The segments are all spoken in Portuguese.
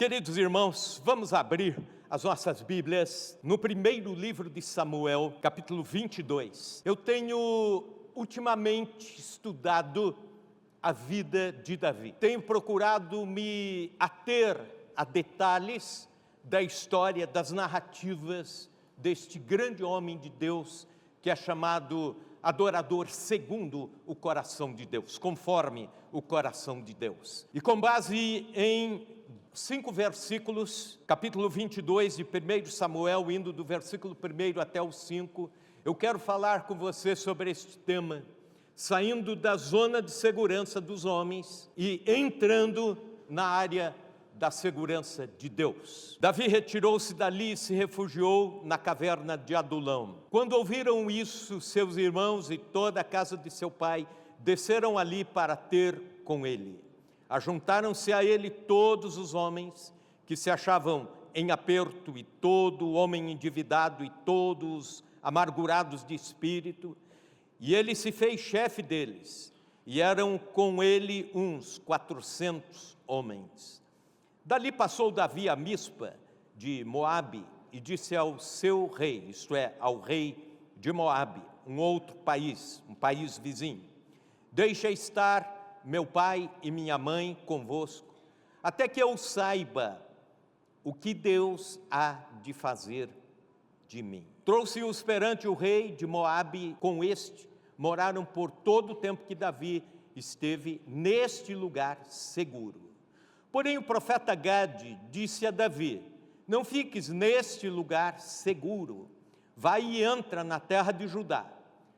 Queridos irmãos, vamos abrir as nossas Bíblias no primeiro livro de Samuel, capítulo 22. Eu tenho ultimamente estudado a vida de Davi. Tenho procurado me ater a detalhes da história, das narrativas deste grande homem de Deus, que é chamado adorador segundo o coração de Deus, conforme o coração de Deus. E com base em 5 versículos, capítulo 22 de 1 Samuel, indo do versículo 1 até o 5, eu quero falar com você sobre este tema, saindo da zona de segurança dos homens e entrando na área da segurança de Deus. Davi retirou-se dali e se refugiou na caverna de Adulão. Quando ouviram isso, seus irmãos e toda a casa de seu pai desceram ali para ter com ele. Ajuntaram-se a ele todos os homens que se achavam em aperto e todo homem endividado e todos amargurados de espírito, e ele se fez chefe deles, e eram com ele uns 400 homens. Dali passou Davi a Mispa de Moabe e disse ao seu rei, isto é, ao rei de Moabe, um outro país, um país vizinho: deixa estar meu pai e minha mãe convosco, até que eu saiba o que Deus há de fazer de mim. Trouxe-os perante o rei de Moabe, com este moraram por todo o tempo que Davi esteve neste lugar seguro. Porém o profeta Gade disse a Davi: não fiques neste lugar seguro, vai e entra na terra de Judá.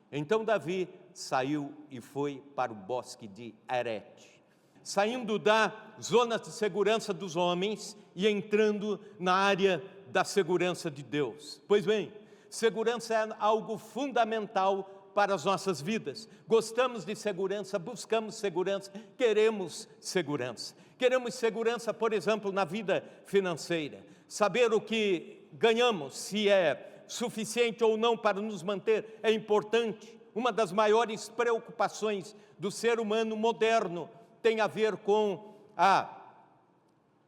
Então Davi saiu e foi para o bosque de Herete, saindo da zona de segurança dos homens e entrando na área da segurança de Deus. Pois bem, segurança é algo fundamental para as nossas vidas. Gostamos de segurança, buscamos segurança, queremos segurança. Queremos segurança, por exemplo, na vida financeira. Saber o que ganhamos, se é suficiente ou não para nos manter, é importante. Uma das maiores preocupações do ser humano moderno tem a ver com a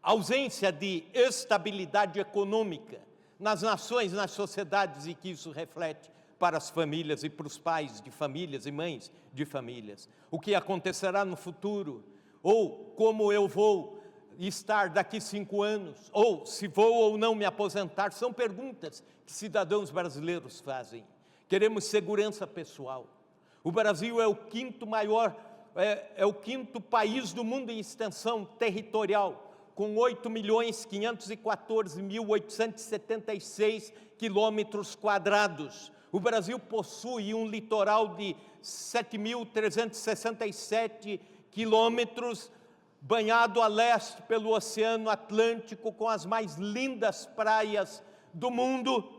ausência de estabilidade econômica nas nações, nas sociedades, e que isso reflete para as famílias e para os pais de famílias e mães de famílias. O que acontecerá no futuro? Ou como eu vou estar daqui 5 anos? Ou se vou ou não me aposentar? São perguntas que cidadãos brasileiros fazem. Queremos segurança pessoal. O Brasil é o quinto país do mundo em extensão territorial, com 8.514.876 quilômetros quadrados. O Brasil possui um litoral de 7.367 quilômetros, banhado a leste pelo Oceano Atlântico, com as mais lindas praias do mundo.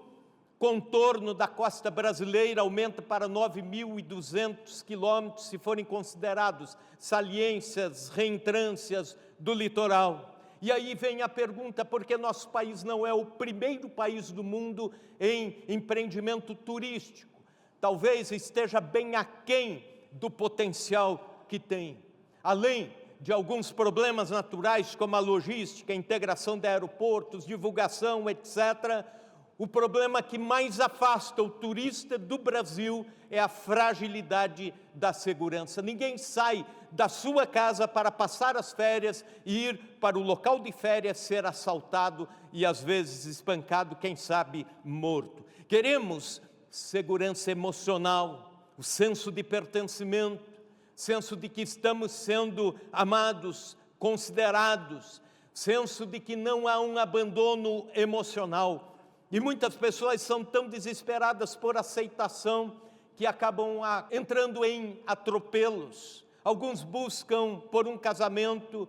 Contorno da costa brasileira aumenta para 9.200 quilômetros, se forem considerados saliências, reentrâncias do litoral. E aí vem a pergunta: por que nosso país não é o primeiro país do mundo em empreendimento turístico? Talvez esteja bem aquém do potencial que tem. Além de alguns problemas naturais, como a logística, a integração de aeroportos, divulgação, etc., o problema que mais afasta o turista do Brasil é a fragilidade da segurança. Ninguém sai da sua casa para passar as férias e ir para o local de férias, ser assaltado e às vezes espancado, quem sabe morto. Queremos segurança emocional, o senso de pertencimento, senso de que estamos sendo amados, considerados, senso de que não há um abandono emocional. E muitas pessoas são tão desesperadas por aceitação que acabam entrando em atropelos. Alguns buscam por um casamento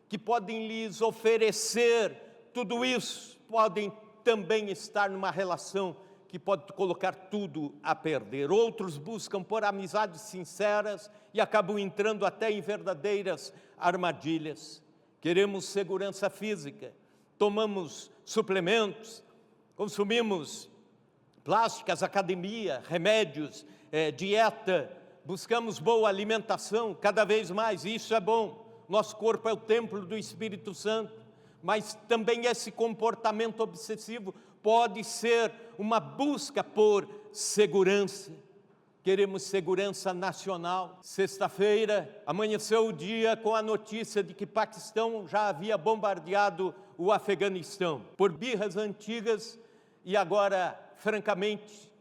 que podem lhes oferecer tudo isso, podem também estar numa relação que pode colocar tudo a perder. Outros buscam por amizades sinceras e acabam entrando até em verdadeiras armadilhas. Queremos segurança física, tomamos suplementos, consumimos plásticas, academia, remédios, dieta, buscamos boa alimentação cada vez mais, e isso é bom. Nosso corpo é o templo do Espírito Santo. mas também esse comportamento obsessivo pode ser uma busca por segurança. Queremos segurança nacional. Sexta-feira, amanheceu o dia com a notícia de que Paquistão já havia bombardeado o Afeganistão por birras antigas e agora, francamente,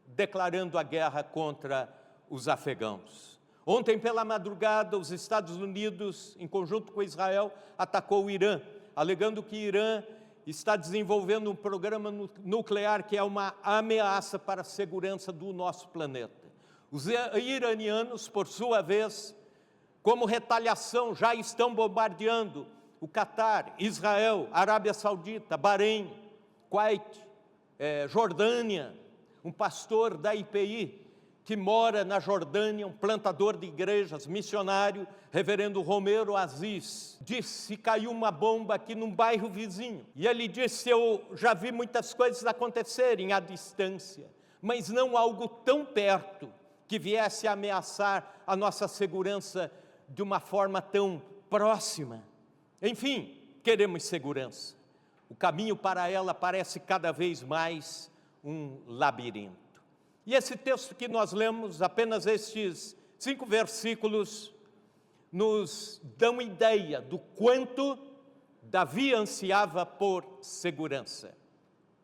declarando a guerra contra os afegãos. Ontem pela madrugada, os Estados Unidos, em conjunto com Israel, atacou o Irã, alegando que o Irã está desenvolvendo um programa nuclear que é uma ameaça para a segurança do nosso planeta. Os iranianos, por sua vez, como retaliação, já estão bombardeando o Catar, Israel, Arábia Saudita, Bahrein, Kuwait, Jordânia. Um pastor da IPI que mora na Jordânia, um plantador de igrejas, missionário, reverendo Romero Aziz, disse que caiu uma bomba aqui num bairro vizinho. E ele disse, eu já vi muitas coisas acontecerem à distância, mas não algo tão perto que viesse a ameaçar a nossa segurança de uma forma tão próxima. Enfim, queremos segurança. O caminho para ela parece cada vez mais um labirinto. E esse texto que nós lemos, apenas estes 5 versículos, nos dão ideia do quanto Davi ansiava por segurança.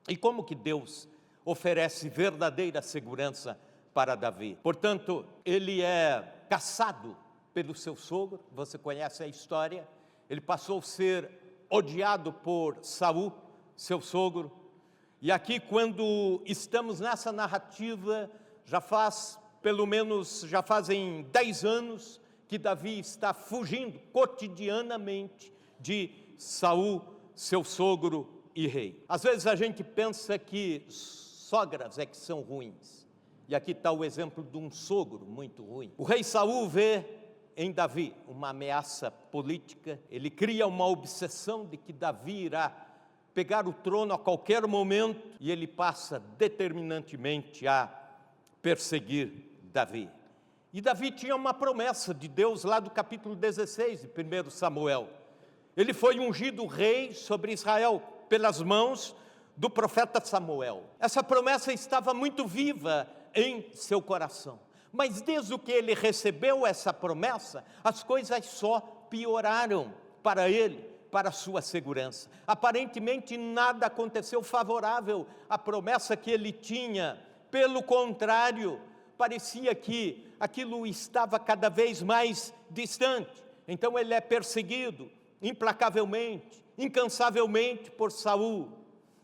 E como que Deus oferece verdadeira segurança para Davi. Portanto, ele é caçado pelo seu sogro, você conhece a história, ele passou a ser odiado por Saul, seu sogro, e aqui quando estamos nessa narrativa, já fazem 10 anos que Davi está fugindo cotidianamente de Saul, seu sogro e rei. Às vezes a gente pensa que sogras é que são ruins. E aqui está o exemplo de um sogro muito ruim. O rei Saul vê em Davi uma ameaça política, ele cria uma obsessão de que Davi irá pegar o trono a qualquer momento, e ele passa determinantemente a perseguir Davi. E Davi tinha uma promessa de Deus lá do capítulo 16 de 1 Samuel. Ele foi ungido rei sobre Israel pelas mãos do profeta Samuel. Essa promessa estava muito viva em seu coração. Mas desde que ele recebeu essa promessa, as coisas só pioraram para ele, para a sua segurança. Aparentemente nada aconteceu favorável à promessa que ele tinha. Pelo contrário, parecia que aquilo estava cada vez mais distante. Então ele é perseguido implacavelmente, incansavelmente por Saul.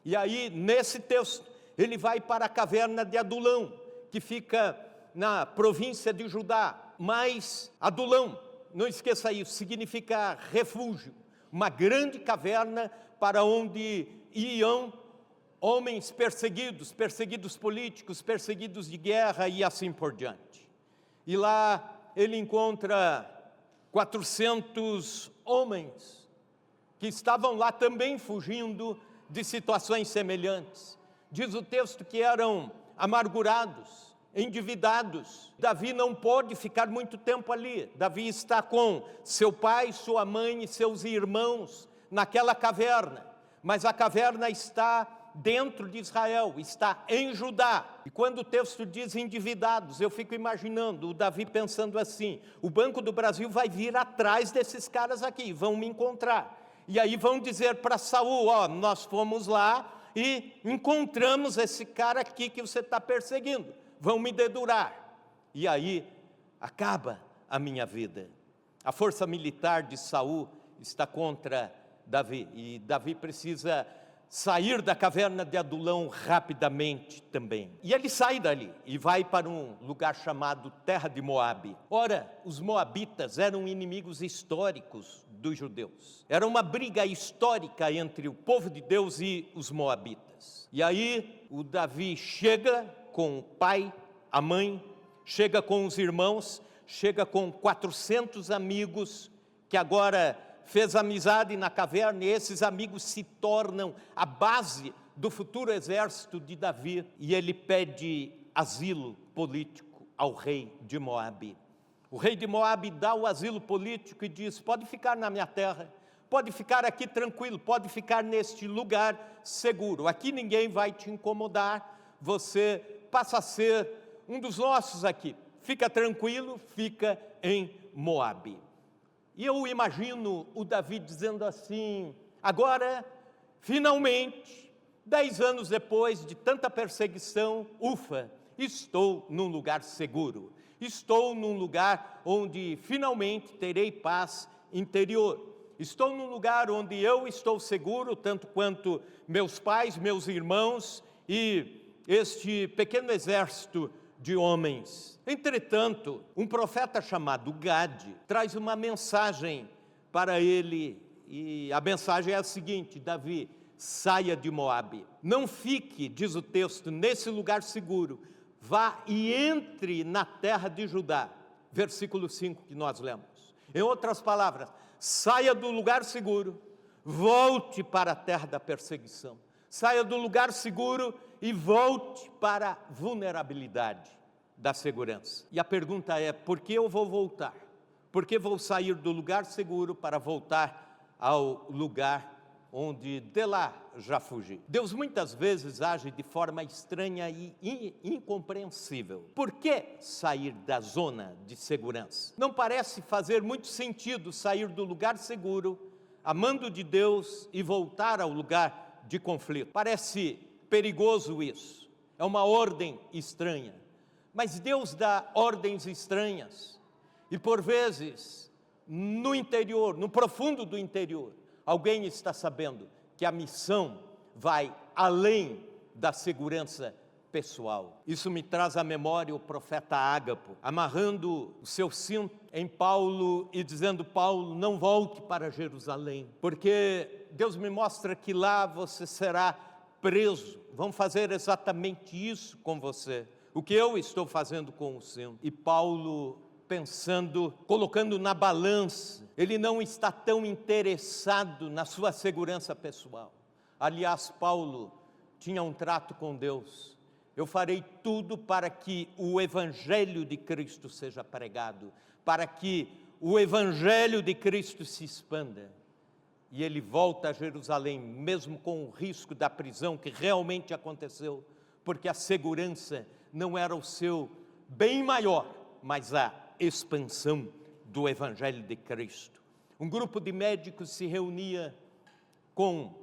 E aí, nesse texto, ele vai para a caverna de Adulão, que fica na província de Judá. Mas Adulão, não esqueça isso, significa refúgio, uma grande caverna para onde iam homens perseguidos, perseguidos políticos, perseguidos de guerra e assim por diante. E lá ele encontra 400 homens que estavam lá também fugindo de situações semelhantes. Diz o texto que eram amargurados, endividados. Davi não pôde ficar muito tempo ali. Davi está com seu pai, sua mãe e seus irmãos naquela caverna. Mas a caverna está dentro de Israel, está em Judá. E quando o texto diz endividados, eu fico imaginando o Davi pensando assim, o Banco do Brasil vai vir atrás desses caras aqui, vão me encontrar. E aí vão dizer para Saul, ó, nós fomos lá e encontramos esse cara aqui que você está perseguindo, vão me dedurar. E aí acaba a minha vida. A força militar de Saul está contra Davi, e Davi precisa sair da caverna de Adulão rapidamente também. E ele sai dali e vai para um lugar chamado Terra de Moabe. Ora, os moabitas eram inimigos históricos dos judeus. Era uma briga histórica entre o povo de Deus e os moabitas. E aí o Davi chega com o pai, a mãe, chega com os irmãos, chega com 400 amigos que agora fez amizade na caverna, e esses amigos se tornam a base do futuro exército de Davi, e ele pede asilo político ao rei de Moabe. O rei de Moabe dá o asilo político e diz, pode ficar na minha terra, pode ficar aqui tranquilo, pode ficar neste lugar seguro. Aqui ninguém vai te incomodar, você passa a ser um dos nossos aqui. Fica tranquilo, fica em Moabe. E eu imagino o Davi dizendo assim: agora, finalmente, 10 anos depois de tanta perseguição, ufa, estou num lugar seguro. Estou num lugar onde finalmente terei paz interior. Estou num lugar onde eu estou seguro, tanto quanto meus pais, meus irmãos e este pequeno exército de homens. Entretanto, um profeta chamado Gade traz uma mensagem para ele, e a mensagem é a seguinte: Davi, saia de Moabe. Não fique, diz o texto, nesse lugar seguro. Vá e entre na terra de Judá. Versículo 5 que nós lemos. Em outras palavras, saia do lugar seguro, volte para a terra da perseguição. Saia do lugar seguro e volte para a vulnerabilidade da segurança. E a pergunta é: por que eu vou voltar? Por que vou sair do lugar seguro para voltar ao lugar onde de lá já fugi? Deus muitas vezes age de forma estranha e incompreensível. Por que sair da zona de segurança? Não parece fazer muito sentido sair do lugar seguro, amando de Deus, e voltar ao lugar de conflito. Parece perigoso isso, é uma ordem estranha. Mas Deus dá ordens estranhas, e por vezes, no interior, no profundo do interior, alguém está sabendo que a missão vai além da segurança pessoal. Isso me traz à memória o profeta Ágapo, amarrando o seu cinto em Paulo e dizendo: Paulo, não volte para Jerusalém, porque Deus me mostra que lá você será preso. Vão fazer exatamente isso com você, o que eu estou fazendo com o cinto. E Paulo, pensando, colocando na balança, ele não está tão interessado na sua segurança pessoal. Aliás, Paulo tinha um trato com Deus: eu farei tudo para que o Evangelho de Cristo seja pregado, para que o Evangelho de Cristo se expanda. E ele volta a Jerusalém, mesmo com o risco da prisão que realmente aconteceu, porque a segurança não era o seu bem maior, mas a expansão do Evangelho de Cristo. Um grupo de médicos se reunia com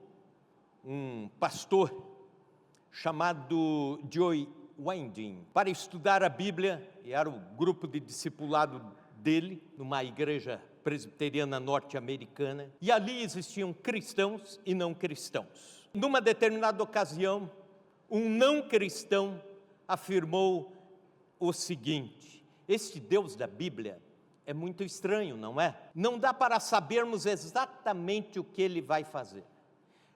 um pastor chamado Joy Winding para estudar a Bíblia, e era o grupo de discipulado dele, numa igreja presbiteriana norte-americana, e ali existiam cristãos e não cristãos. Numa determinada ocasião, um não cristão afirmou o seguinte: este Deus da Bíblia é muito estranho, não é? Não dá para sabermos exatamente o que ele vai fazer.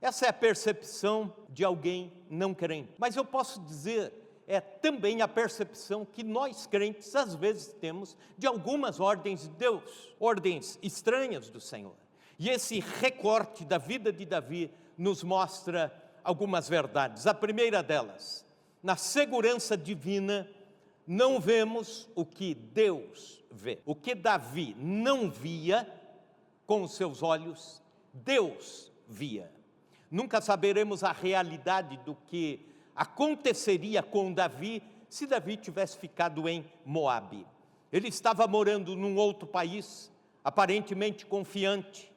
Essa é a percepção de alguém não crente. Mas eu posso dizer, é também a percepção que nós crentes às vezes temos de algumas ordens de Deus, ordens estranhas do Senhor. E esse recorte da vida de Davi nos mostra algumas verdades. A primeira delas: na segurança divina não vemos o que Deus vê. O que Davi não via com os seus olhos, Deus via. Nunca saberemos a realidade do que aconteceria com Davi se Davi tivesse ficado em Moabe. Ele estava morando num outro país, aparentemente confiante,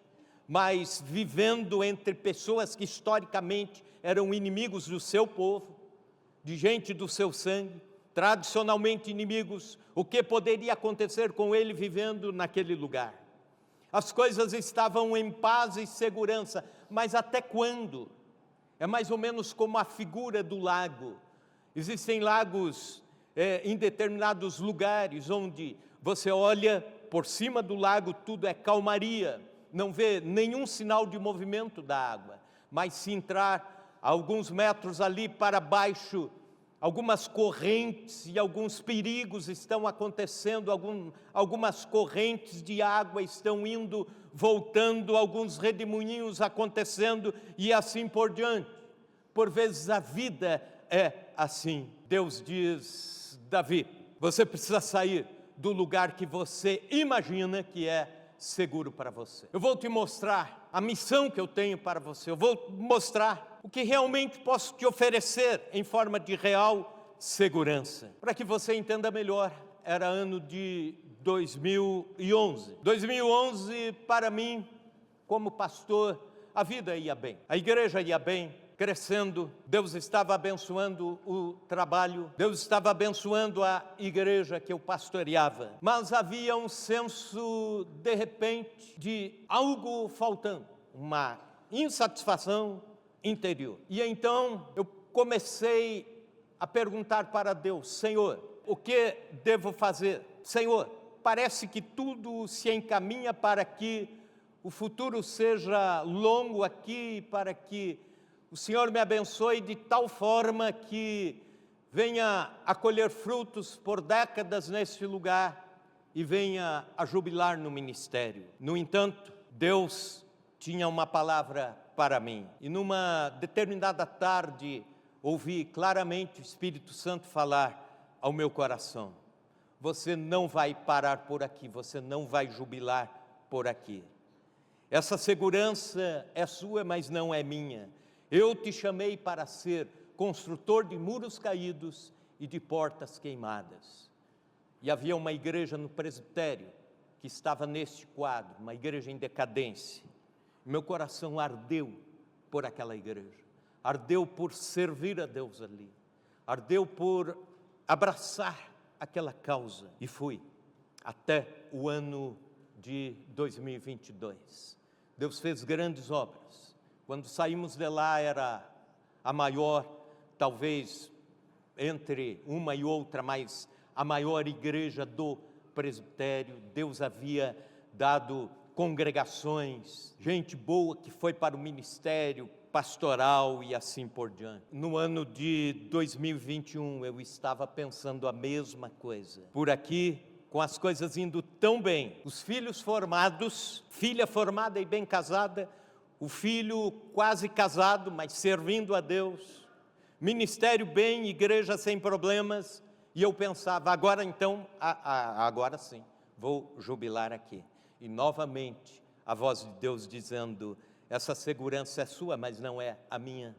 mas vivendo entre pessoas que historicamente eram inimigos do seu povo, de gente do seu sangue, tradicionalmente inimigos. O que poderia acontecer com ele vivendo naquele lugar? As coisas estavam em paz e segurança, mas até quando? É mais ou menos como a figura do lago. Existem lagos em determinados lugares onde você olha por cima do lago, tudo é calmaria, não vê nenhum sinal de movimento da água, mas se entrar alguns metros ali para baixo, algumas correntes e alguns perigos estão acontecendo, algumas correntes de água estão indo, voltando, alguns redemoinhos acontecendo e assim por diante. Por vezes a vida é assim. Deus diz: Davi, você precisa sair do lugar que você imagina que é seguro para você. Eu vou te mostrar a missão que eu tenho para você. Eu vou mostrar o que realmente posso te oferecer em forma de real segurança. Para que você entenda melhor, era ano de 2011. 2011, para mim, como pastor, a vida ia bem. A igreja ia bem, crescendo. Deus estava abençoando o trabalho. Deus estava abençoando a igreja que eu pastoreava. Mas havia um senso, de repente, de algo faltando. Uma insatisfação interior. E então eu comecei a perguntar para Deus: Senhor, o que devo fazer? Senhor, parece que tudo se encaminha para que o futuro seja longo aqui, para que o Senhor me abençoe de tal forma que venha a colher frutos por décadas neste lugar e venha a jubilar no ministério. No entanto, Deus tinha uma palavra para mim. E numa determinada tarde, ouvi claramente o Espírito Santo falar ao meu coração: você não vai parar por aqui, você não vai jubilar por aqui. Essa segurança é sua, mas não é minha. Eu te chamei para ser construtor de muros caídos e de portas queimadas. E havia uma igreja no presbitério que estava neste quadro, uma igreja em decadência. Meu coração ardeu por aquela igreja, ardeu por servir a Deus ali, ardeu por abraçar aquela causa. E fui até o ano de 2022. Deus fez grandes obras. Quando saímos de lá, era a maior, talvez entre uma e outra, mas a maior igreja do presbitério. Deus havia dado congregações, gente boa que foi para o ministério pastoral e assim por diante. No ano de 2021, eu estava pensando a mesma coisa. Por aqui, com as coisas indo tão bem, os filhos formados, filha formada e bem casada, o filho quase casado, mas servindo a Deus, ministério bem, igreja sem problemas, e eu pensava: agora então, agora sim, vou jubilar aqui. E novamente a voz de Deus dizendo: essa segurança é sua, mas não é a minha.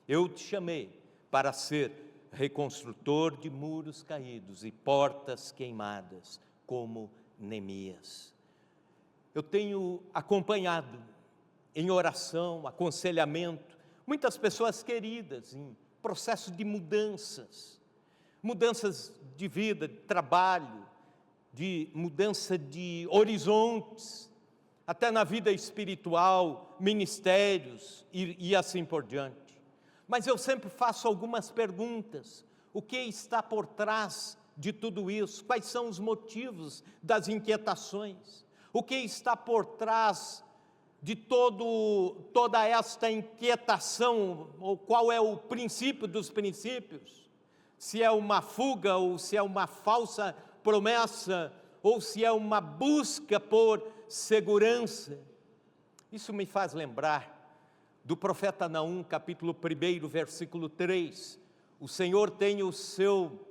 Eu te chamei para ser reconstrutor de muros caídos e portas queimadas, como Neemias. Eu tenho acompanhado em oração, aconselhamento, muitas pessoas queridas em processo de mudanças de vida, de trabalho, de mudança de horizontes, até na vida espiritual, ministérios e assim por diante. Mas eu sempre faço algumas perguntas: o que está por trás de tudo isso? Quais são os motivos das inquietações? O que está por trás de toda esta inquietação? Ou qual é o princípio dos princípios? Se é uma fuga, ou se é uma falsa promessa, ou se é uma busca por segurança. Isso me faz lembrar do profeta Naum, capítulo 1, versículo 3. O Senhor tem o seu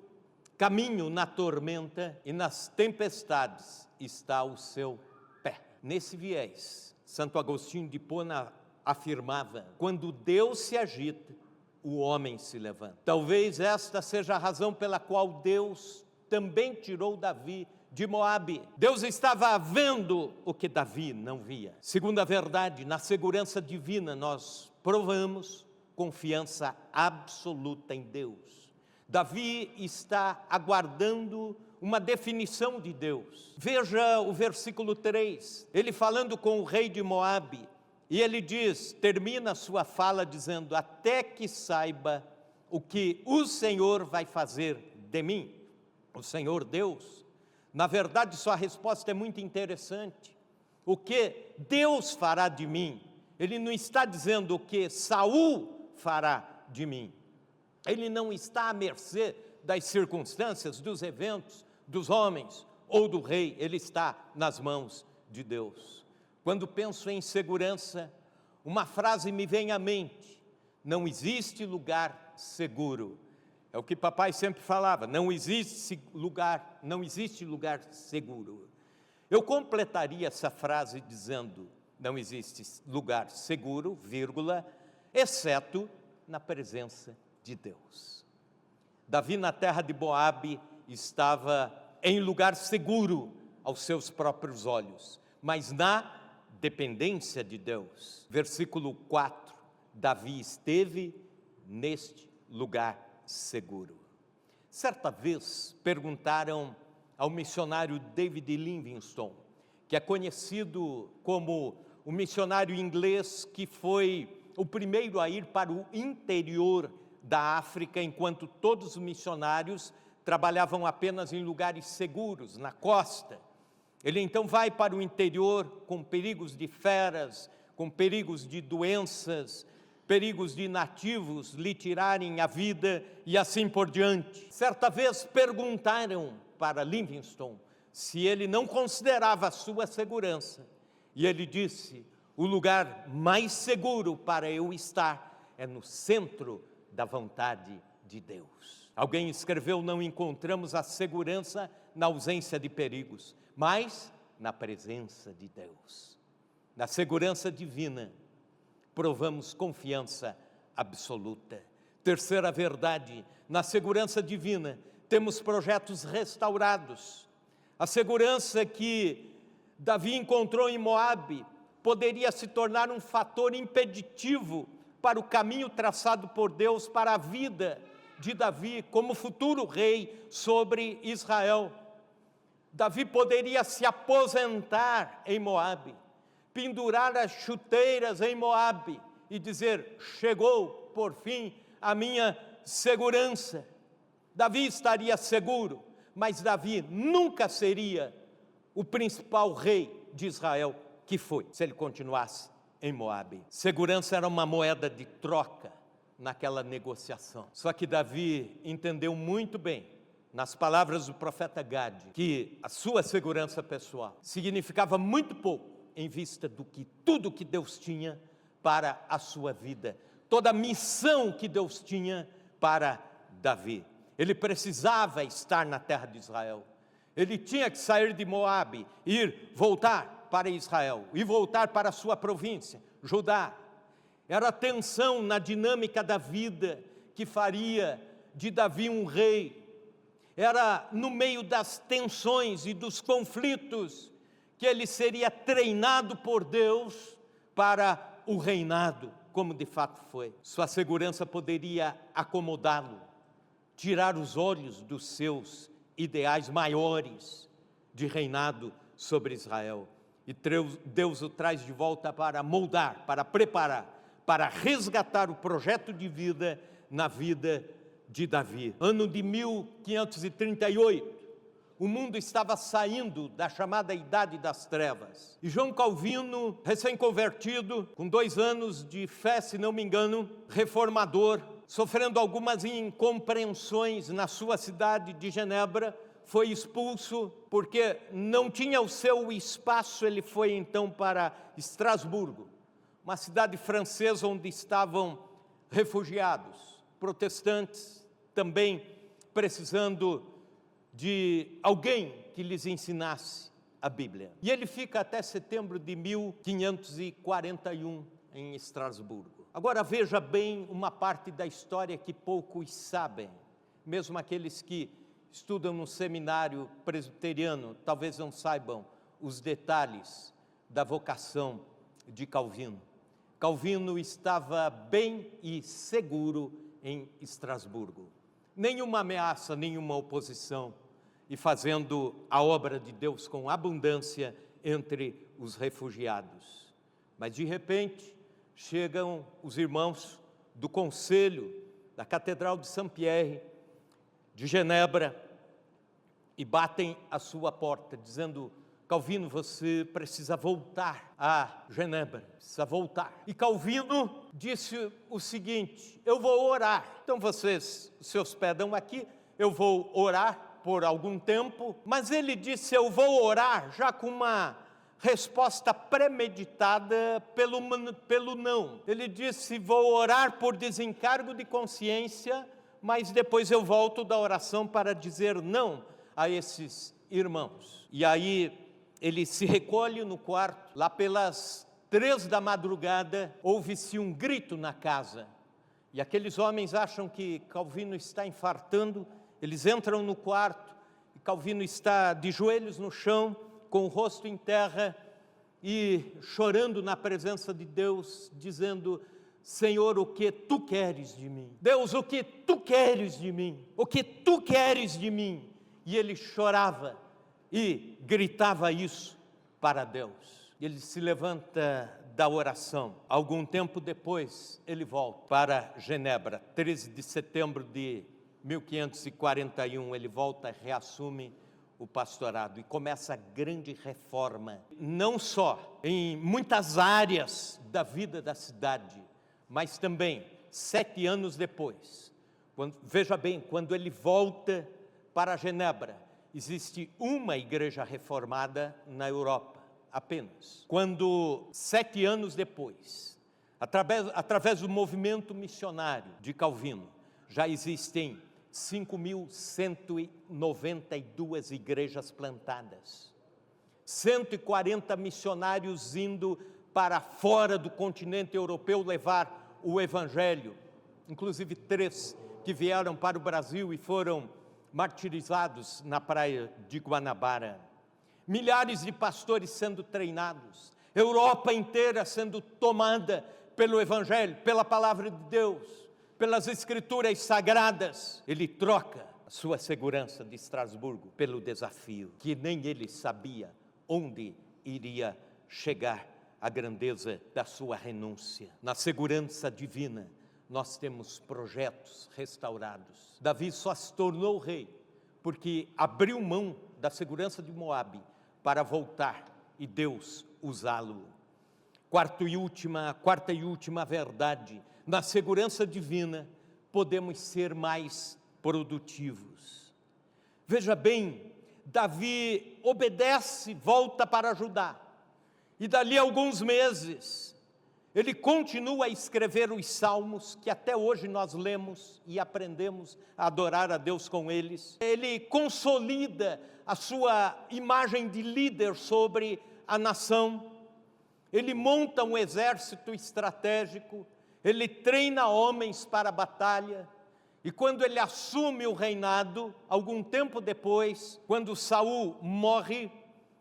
caminho na tormenta e nas tempestades está o seu pé. Nesse viés, Santo Agostinho de Hipona afirmava: quando Deus se agita, o homem se levanta. Talvez esta seja a razão pela qual Deus também tirou Davi de Moabe. Deus estava vendo o que Davi não via. Segundo a verdade, na segurança divina nós provamos confiança absoluta em Deus. Davi está aguardando uma definição de Deus. Veja o versículo 3, ele falando com o rei de Moabe, e ele diz, termina a sua fala dizendo: até que saiba o que o Senhor vai fazer de mim. O Senhor Deus. Na verdade, sua resposta é muito interessante. O que Deus fará de mim? Ele não está dizendo o que Saul fará de mim. Ele não está à mercê das circunstâncias, dos eventos, dos homens ou do rei. Ele está nas mãos de Deus. Quando penso em segurança, uma frase me vem à mente: não existe lugar seguro. É o que papai sempre falava: não existe lugar seguro. Eu completaria essa frase dizendo: não existe lugar seguro, vírgula, exceto na presença de Deus. Davi, na terra de Moabe, estava em lugar seguro aos seus próprios olhos, mas na dependência de Deus. Versículo 4, Davi esteve neste lugar seguro. Certa vez perguntaram ao missionário David Livingstone, que é conhecido como o missionário inglês que foi o primeiro a ir para o interior da África, enquanto todos os missionários trabalhavam apenas em lugares seguros, na costa. Ele então vai para o interior com perigos de feras, com perigos de doenças, perigos de nativos lhe tirarem a vida e assim por diante. Certa vez perguntaram para Livingstone se ele não considerava a sua segurança, e ele disse: o lugar mais seguro para eu estar é no centro da vontade de Deus. Alguém escreveu: não encontramos a segurança na ausência de perigos, mas na presença de Deus. Na segurança divina, provamos confiança absoluta. Terceira verdade: na segurança divina, temos projetos restaurados. A segurança que Davi encontrou em Moabe poderia se tornar um fator impeditivo para o caminho traçado por Deus para a vida de Davi como futuro rei sobre Israel. Davi poderia se aposentar em Moabe, pendurar as chuteiras em Moabe e dizer: chegou, por fim, a minha segurança. Davi estaria seguro, mas Davi nunca seria o principal rei de Israel, que foi, se ele continuasse em Moabe. Segurança era uma moeda de troca naquela negociação. Só que Davi entendeu muito bem, nas palavras do profeta Gade, que a sua segurança pessoal significava muito pouco em vista do que tudo que Deus tinha para a sua vida, toda a missão que Deus tinha para Davi. Ele precisava estar na terra de Israel. Ele tinha que sair de Moabe, voltar para Israel e voltar para a sua província, Judá. Era a tensão na dinâmica da vida que faria de Davi um rei. Era no meio das tensões e dos conflitos que ele seria treinado por Deus para o reinado, como de fato foi. Sua segurança poderia acomodá-lo, tirar os olhos dos seus ideais maiores de reinado sobre Israel. E Deus o traz de volta para moldar, para preparar, para resgatar o projeto de vida na vida de Davi. Ano de 1538, o mundo estava saindo da chamada Idade das Trevas. E João Calvino, recém-convertido, com 2 anos de fé, se não me engano, reformador, sofrendo algumas incompreensões na sua cidade de Genebra, foi expulso porque não tinha o seu espaço. Ele foi então para Estrasburgo, uma cidade francesa onde estavam refugiados, protestantes, também precisando de alguém que lhes ensinasse a Bíblia. E ele fica até setembro de 1541 em Estrasburgo. Agora veja bem uma parte da história que poucos sabem, mesmo aqueles que estudam no seminário presbiteriano, talvez não saibam os detalhes da vocação de Calvino. Calvino estava bem e seguro em Estrasburgo. Nenhuma ameaça, nenhuma oposição, e fazendo a obra de Deus com abundância entre os refugiados. Mas de repente chegam os irmãos do conselho da Catedral de Saint-Pierre de Genebra e batem à sua porta, dizendo: Calvino, você precisa voltar a Genebra, precisa voltar. E Calvino disse o seguinte: eu vou orar. Então vocês se hospedam aqui, eu vou orar por algum tempo. Mas ele disse: eu vou orar já com uma resposta premeditada pelo não. Ele disse: vou orar por desencargo de consciência, mas depois eu volto da oração para dizer não a esses irmãos. E aí ele se recolhe no quarto. Lá pelas 3 da madrugada, ouve-se um grito na casa. E aqueles homens acham que Calvino está infartando. Eles entram no quarto e Calvino está de joelhos no chão, com o rosto em terra e chorando na presença de Deus, dizendo: Senhor, o que tu queres de mim? Deus, o que tu queres de mim? O que tu queres de mim? E ele chorava e gritava isso para Deus. Ele se levanta da oração. Algum tempo depois, ele volta para Genebra. 13 de setembro de 1541, ele volta, reassume o pastorado e começa a grande reforma, não só em muitas áreas da vida da cidade, mas também 7 anos depois. Veja bem, quando ele volta para Genebra, existe uma igreja reformada na Europa, apenas. Quando 7 anos depois, através do movimento missionário de Calvino, já existem 5.192 igrejas plantadas, 140 missionários indo para fora do continente europeu levar o evangelho, inclusive 3 que vieram para o Brasil e foram martirizados na praia de Guanabara. Milhares de pastores sendo treinados, Europa inteira sendo tomada pelo evangelho, pela palavra de Deus, pelas escrituras sagradas. Ele troca a sua segurança de Estrasburgo pelo desafio, que nem ele sabia onde iria chegar a grandeza da sua renúncia. Na segurança divina, nós temos projetos restaurados. Davi só se tornou rei porque abriu mão da segurança de Moabe para voltar e Deus usá-lo. Quarta e última verdade: na segurança divina, podemos ser mais produtivos. Veja bem, Davi obedece, volta para Judá. E dali a alguns meses, ele continua a escrever os salmos, que até hoje nós lemos e aprendemos a adorar a Deus com eles. Ele consolida a sua imagem de líder sobre a nação. Ele monta um exército estratégico. Ele treina homens para a batalha, e quando ele assume o reinado, algum tempo depois, quando Saul morre,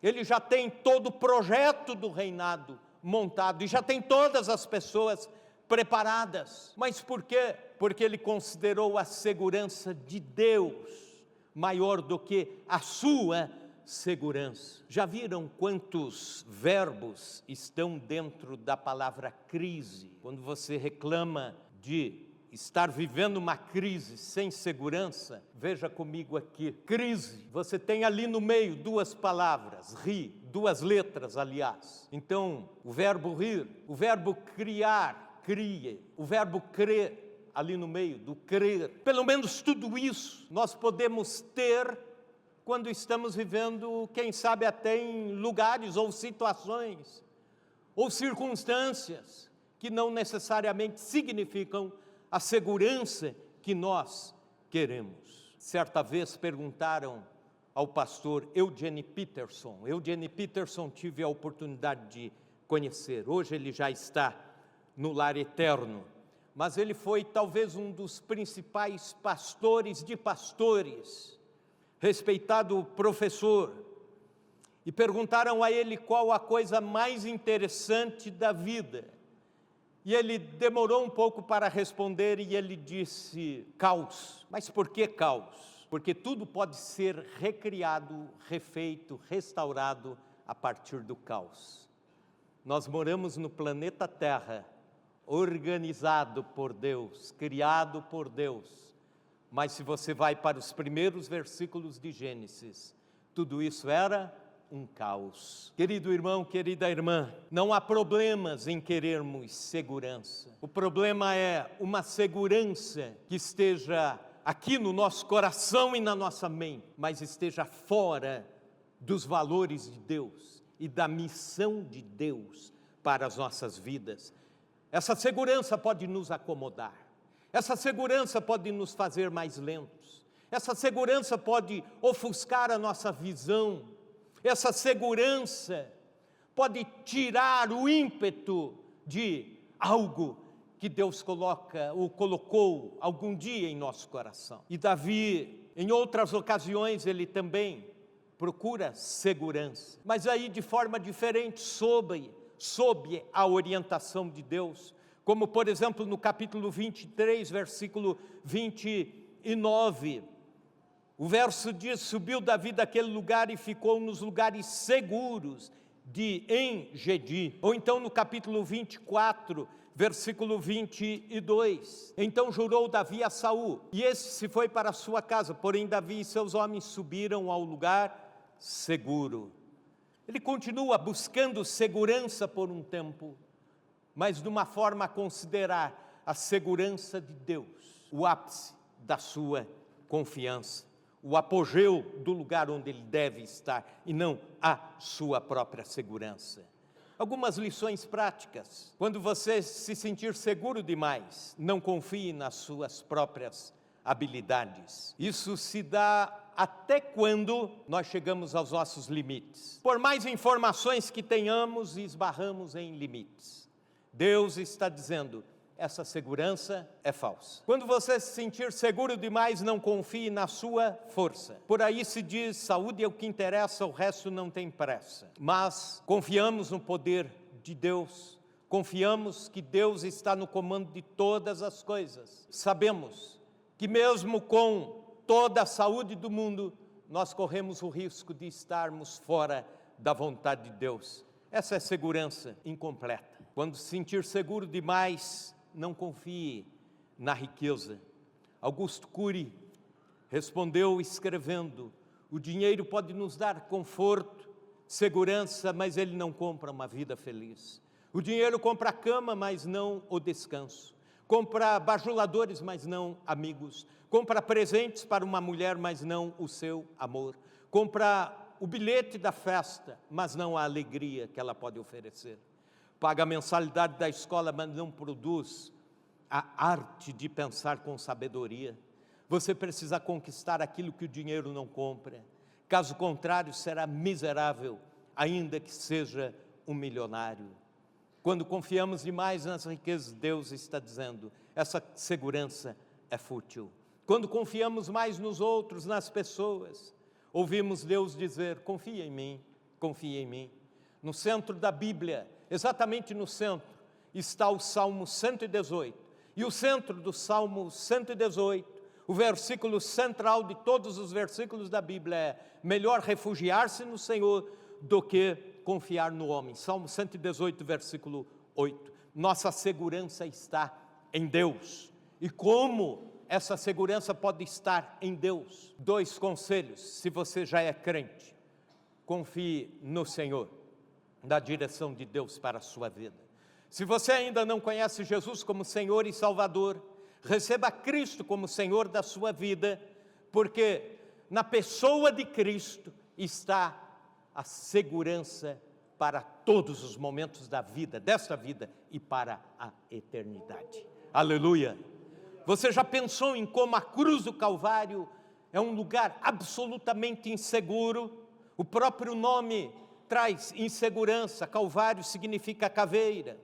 ele já tem todo o projeto do reinado montado, e já tem todas as pessoas preparadas. Mas por quê? Porque ele considerou a segurança de Deus maior do que a sua segurança. Já viram quantos verbos estão dentro da palavra crise? Quando você reclama de estar vivendo uma crise sem segurança, veja comigo aqui, crise, você tem ali no meio 2 palavras, ri, 2 letras, aliás. Então, o verbo rir, o verbo criar, crie, o verbo crer, ali no meio, do crer. Pelo menos tudo isso nós podemos ter quando estamos vivendo, quem sabe até em lugares ou situações ou circunstâncias que não necessariamente significam a segurança que nós queremos. Certa vez perguntaram ao pastor Eugene Peterson. Eugene Peterson tive a oportunidade de conhecer. Hoje ele já está no lar eterno, mas ele foi talvez um dos principais pastores de pastores, respeitado professor, e perguntaram a ele qual a coisa mais interessante da vida. E ele demorou um pouco para responder e ele disse: caos. Mas por que caos? Porque tudo pode ser recriado, refeito, restaurado a partir do caos. Nós moramos no planeta Terra, organizado por Deus, criado por Deus. Mas se você vai para os primeiros versículos de Gênesis, tudo isso era um caos. Querido irmão, querida irmã, não há problemas em querermos segurança. O problema é uma segurança que esteja aqui no nosso coração e na nossa mente, mas esteja fora dos valores de Deus e da missão de Deus para as nossas vidas. Essa segurança pode nos acomodar. Essa segurança pode nos fazer mais lentos. Essa segurança pode ofuscar a nossa visão. Essa segurança pode tirar o ímpeto de algo que Deus coloca ou colocou algum dia em nosso coração. E Davi, em outras ocasiões, ele também procura segurança, mas aí de forma diferente, sob a orientação de Deus, como por exemplo no capítulo 23, versículo 29, o verso diz: subiu Davi daquele lugar e ficou nos lugares seguros de En-Gedi. Ou então no capítulo 24, versículo 22, então jurou Davi a Saul, e esse se foi para a sua casa, porém Davi e seus homens subiram ao lugar seguro. Ele continua buscando segurança por um tempo, mas de uma forma a considerar a segurança de Deus o ápice da sua confiança, o apogeu do lugar onde ele deve estar, e não a sua própria segurança. Algumas lições práticas. Quando você se sentir seguro demais, não confie nas suas próprias habilidades. Isso se dá até quando nós chegamos aos nossos limites. Por mais informações que tenhamos, esbarramos em limites. Deus está dizendo: essa segurança é falsa. Quando você se sentir seguro demais, não confie na sua força. Por aí se diz: saúde é o que interessa, o resto não tem pressa. Mas confiamos no poder de Deus, confiamos que Deus está no comando de todas as coisas. Sabemos que mesmo com toda a saúde do mundo, nós corremos o risco de estarmos fora da vontade de Deus. Essa é segurança incompleta. Quando se sentir seguro demais, não confie na riqueza. Augusto Cury respondeu escrevendo: o dinheiro pode nos dar conforto, segurança, mas ele não compra uma vida feliz. O dinheiro compra a cama, mas não o descanso. Compra bajuladores, mas não amigos. Compra presentes para uma mulher, mas não o seu amor. Compra o bilhete da festa, mas não a alegria que ela pode oferecer. Paga a mensalidade da escola, mas não produz a arte de pensar com sabedoria. Você precisa conquistar aquilo que o dinheiro não compra. Caso contrário, será miserável, ainda que seja um milionário. Quando confiamos demais nas riquezas, Deus está dizendo: essa segurança é fútil. Quando confiamos mais nos outros, nas pessoas, ouvimos Deus dizer: confia em mim, confia em mim. No centro da Bíblia, exatamente no centro, está o Salmo 118. E o centro do Salmo 118, o versículo central de todos os versículos da Bíblia é: melhor refugiar-se no Senhor do que confiar no homem. Salmo 118, versículo 8. Nossa segurança está em Deus. E como essa segurança pode estar em Deus? 2 conselhos, se você já é crente: confie no Senhor, na direção de Deus para a sua vida. Se você ainda não conhece Jesus como Senhor e Salvador, receba Cristo como Senhor da sua vida, porque na pessoa de Cristo está a segurança para todos os momentos da vida, desta vida e para a eternidade. Aleluia! Você já pensou em como a cruz do Calvário é um lugar absolutamente inseguro? O próprio nome traz insegurança. Calvário significa caveira.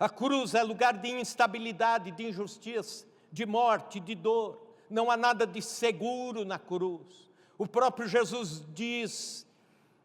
A cruz é lugar de instabilidade, de injustiça, de morte, de dor. Não há nada de seguro na cruz. O próprio Jesus diz: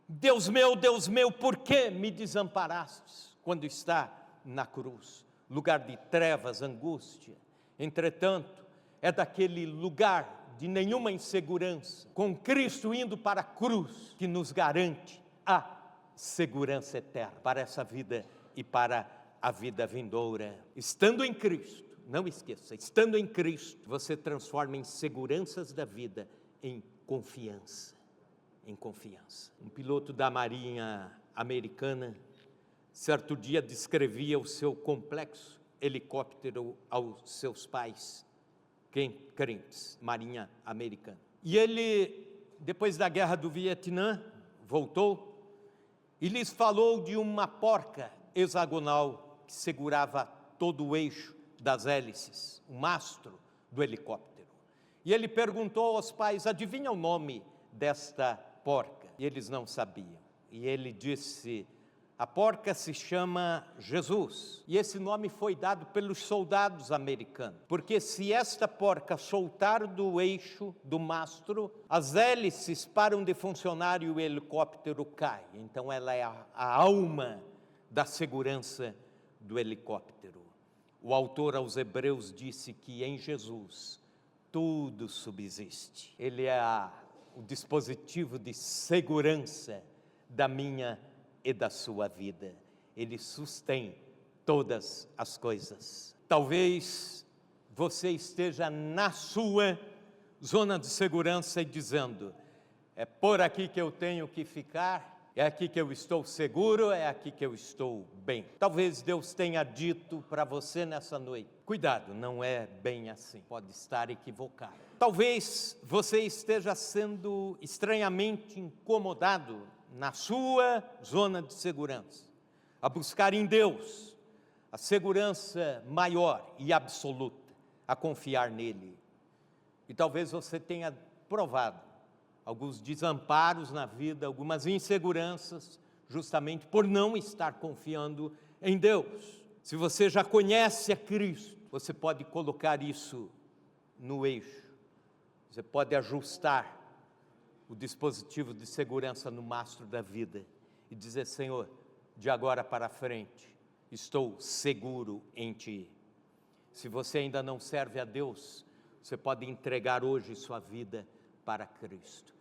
Deus meu, por que me desamparastes? Quando está na cruz, lugar de trevas, angústia. Entretanto, é daquele lugar de nenhuma insegurança, com Cristo indo para a cruz, que nos garante a segurança eterna para essa vida e para a vida vindoura. Estando em Cristo, não esqueça, estando em Cristo, você transforma inseguranças da vida em confiança. Em confiança. Um piloto da Marinha Americana, certo dia, descrevia o seu complexo helicóptero aos seus pais, crentes, Marinha Americana. E ele, depois da guerra do Vietnã, voltou e lhes falou de uma porca hexagonal que segurava todo o eixo das hélices, o mastro do helicóptero. E ele perguntou aos pais: adivinha o nome desta porca? E eles não sabiam. e ele disse: a porca se chama Jesus. E esse nome foi dado pelos soldados americanos, porque se esta porca soltar do eixo, do mastro, as hélices param de funcionar e o helicóptero cai. Então ela é a alma da segurança do helicóptero. O autor aos Hebreus disse que em Jesus tudo subsiste. Ele é o dispositivo de segurança da minha e da sua vida. Ele sustém todas as coisas. Talvez você esteja na sua zona de segurança e dizendo: é por aqui que eu tenho que ficar, é aqui que eu estou seguro, é aqui que eu estou bem. Talvez Deus tenha dito para você nessa noite: cuidado, não é bem assim, pode estar equivocado. Talvez você esteja sendo estranhamente incomodado na sua zona de segurança, a buscar em Deus a segurança maior e absoluta, a confiar nele. E talvez você tenha provado alguns desamparos na vida, algumas inseguranças, justamente por não estar confiando em Deus. Se você já conhece a Cristo, você pode colocar isso no eixo, você pode ajustar o dispositivo de segurança no mastro da vida e dizer: Senhor, de agora para frente, estou seguro em Ti. Se você ainda não serve a Deus, você pode entregar hoje sua vida para Cristo.